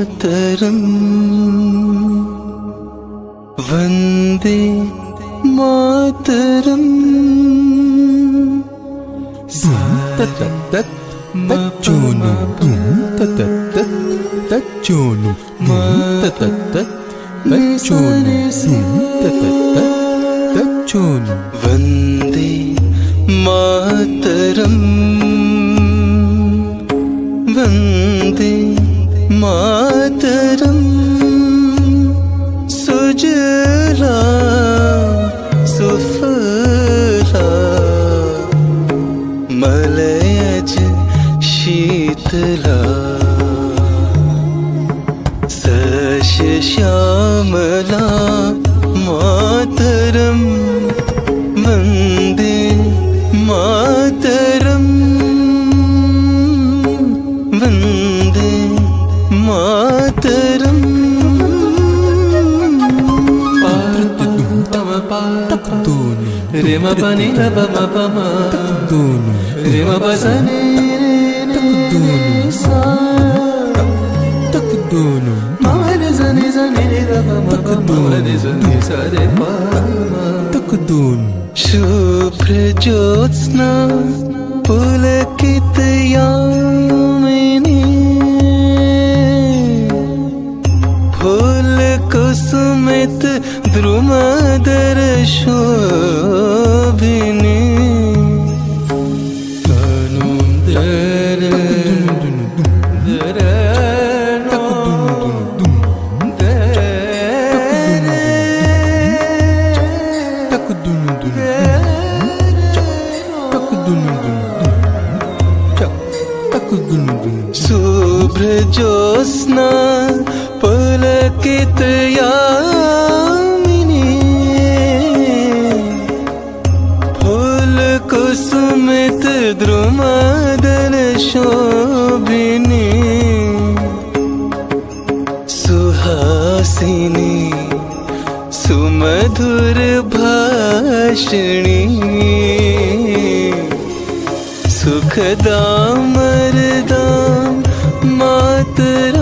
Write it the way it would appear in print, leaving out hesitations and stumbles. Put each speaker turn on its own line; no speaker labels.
मातरम् वन्दे मातरम्
तच्चोनु तच्चोनु तच्चोनु
वन्दे मातरम् वन्दे मातरम् सुजला सुफला मलयज शीतला सस्यश्यामला मातरम् वन्दे मातरम् वन्दे मातरम् रे म प नि ध प म प म रे म प स नि रे सा म रे स नि ध प म प म रे स नि सा रे प शुभ्र ज्योत्स्ना पुलकित यामिनी फूल कुसुमित द्रुमदर शोभिनी शुभ्र ज्योत्स्ना पुलकित यामिनी फूल कुसुमित द्रुमदल शोभिनी सुहासिनी सुमधुर भाषिणी सुखदाम मरदाम मातरम्